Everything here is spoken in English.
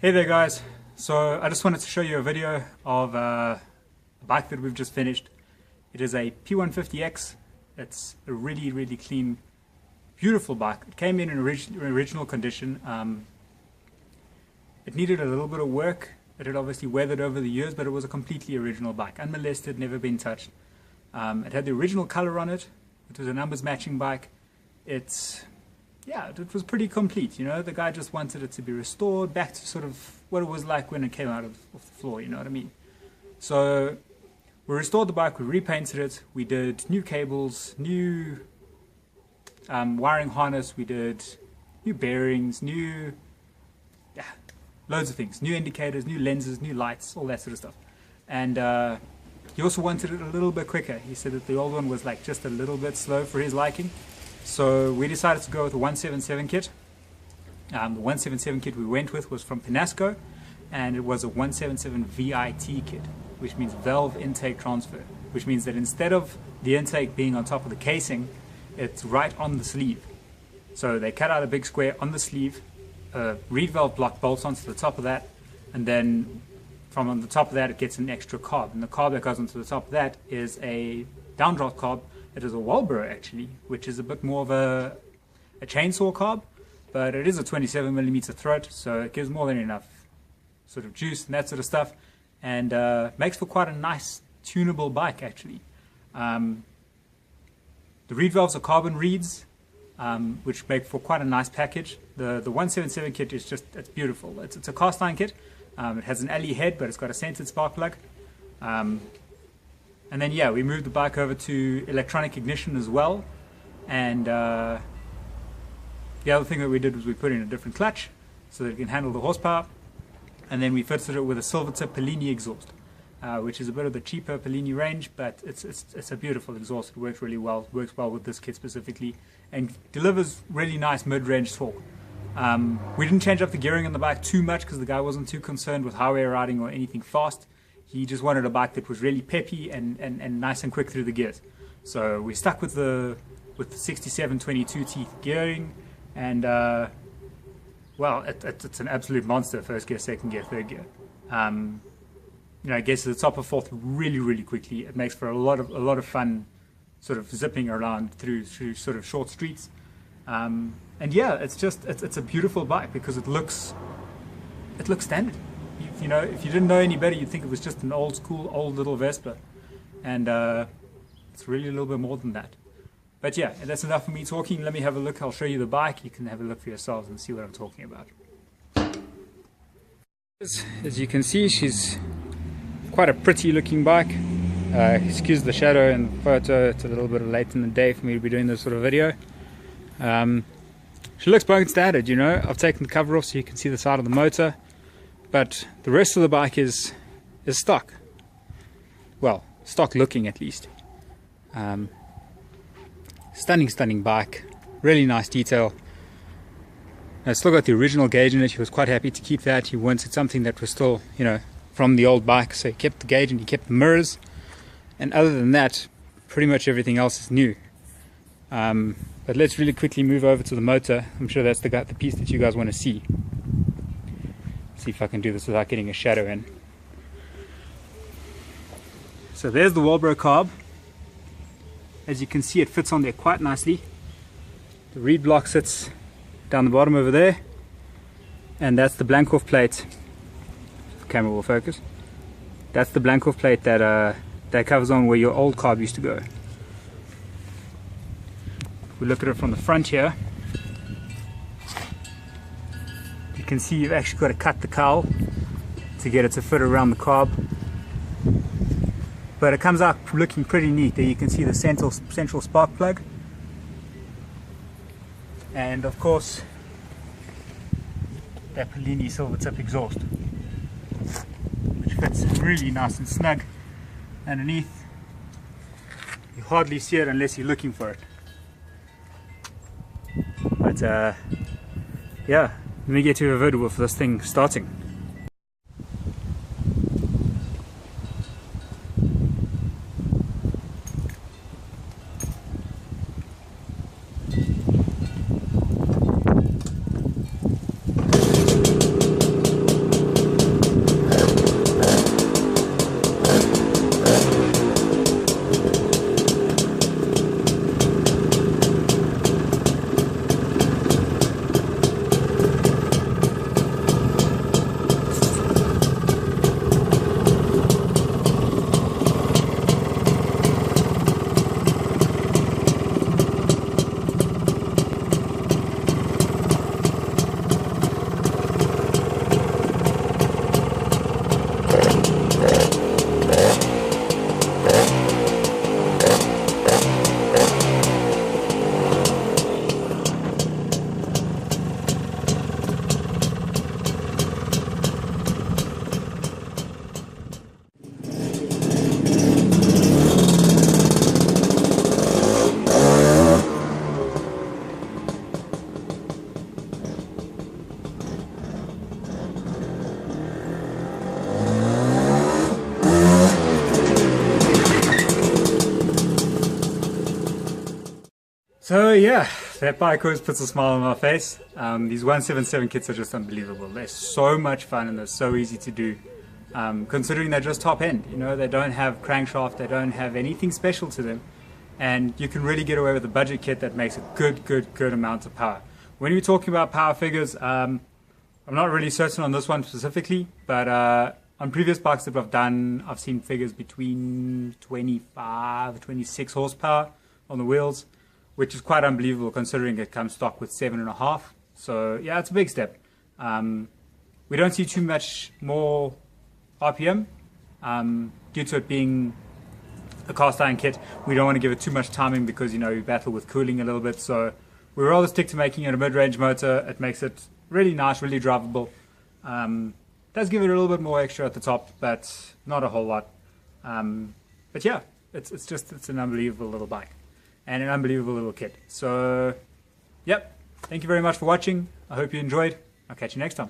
Hey there guys, so I just wanted to show you a video of a bike that we've just finished. It is a P150x. It's a really clean, beautiful bike. It came in original condition. It needed a little bit of work. It had obviously weathered over the years, but it was a completely original bike, unmolested, never been touched. It had the original color on it. It was a numbers matching bike. It was pretty complete, you know. The guy just wanted it to be restored back to sort of what it was like when it came out of the floor, you know what I mean? So we restored the bike, we repainted it, we did new cables, new wiring harness, we did new bearings, loads of things, new indicators, new lenses, new lights, all that sort of stuff. And he also wanted it a little bit quicker. He said that the old one was like just a little bit slow for his liking. So we decided to go with a 177 kit. The 177 kit we went with was from Pinasco, and it was a 177 VIT kit, which means valve intake transfer, which means that instead of the intake being on top of the casing, it's right on the sleeve. So they cut out a big square on the sleeve, a reed valve block bolts onto the top of that, and then from on the top of that it gets an extra carb, and the carb that goes onto the top of that is a downdraft carb. It is a Walbro actually, which is a bit more of a chainsaw carb, but it is a 27mm throat, so it gives more than enough sort of juice and that sort of stuff, and makes for quite a nice tunable bike actually. The reed valves are carbon reeds, which make for quite a nice package. The 177 kit is just, it's beautiful. It's a cast iron kit. It has an alley head, but it's got a centered spark plug. And then we moved the bike over to electronic ignition as well, and the other thing that we did was we put in a different clutch so that it can handle the horsepower, and then we fitted it with a silver tip Pellini exhaust, which is a bit of the cheaper Pellini range, but it's a beautiful exhaust. It works really well, works well with this kit specifically, and delivers really nice mid-range torque. We didn't change up the gearing on the bike too much because the guy wasn't too concerned with highway riding or anything fast. He just wanted a bike that was really peppy and nice and quick through the gears. So we stuck with the 6722 teeth gearing, and it's an absolute monster. First gear, second gear, third gear. It gets to the top of fourth really quickly. It makes for a lot of fun, sort of zipping around through sort of short streets. It's a beautiful bike because it looks standard. If you didn't know any better, you'd think it was just an old little Vespa, and it's really a little bit more than that. But yeah, that's enough for me talking. Let me have a look. I'll show you the bike. You can have a look for yourselves and see what I'm talking about. As you can see, she's quite a pretty looking bike. Excuse the shadow in the photo. It's a little bit late in the day for me to be doing this sort of video. She looks bone standard, I've taken the cover off so you can see the side of the motor. But the rest of the bike is stock. Well, stock looking at least. Stunning bike. Really nice detail. It's still got the original gauge in it. He was quite happy to keep that. He wanted something that was still, from the old bike. So he kept the gauge and he kept the mirrors. And other than that, pretty much everything else is new. But let's really quickly move over to the motor. I'm sure that's the piece that you guys want to see. See if I can do this without getting a shadow in. So there's the Walbro carb. As you can see, it fits on there quite nicely. The reed block sits down the bottom over there, and that's the blank-off plate. The camera will focus. That's the blank-off plate that covers on where your old carb used to go. If we look at it from the front here, you can see you've actually got to cut the cowl to get it to fit around the carb, but it comes out looking pretty neat. There you can see the central spark plug, and of course that Pellini silver tip exhaust, which fits really nice and snug underneath. You hardly see it unless you're looking for it, but let me get you a video of this thing starting. So yeah, that bike always puts a smile on my face. These 177 kits are just unbelievable. They're so much fun and they're so easy to do. Considering they're just top end, you know, they don't have crankshaft, they don't have anything special to them. And you can really get away with a budget kit that makes a good amount of power. When we're talking about power figures, I'm not really certain on this one specifically, but on previous bikes that I've done, I've seen figures between 25, 26 horsepower on the wheels, which is quite unbelievable considering it comes stock with 7.5. So yeah, it's a big step. We don't see too much more RPM due to it being a cast iron kit. We don't want to give it too much timing because, you know, we battle with cooling a little bit. So we rather stick to making it a mid-range motor. It makes it really nice, really drivable. Does give it a little bit more extra at the top, but not a whole lot. But yeah, it's an unbelievable little bike and an unbelievable little kit. So, yep. Thank you very much for watching. I hope you enjoyed. I'll catch you next time.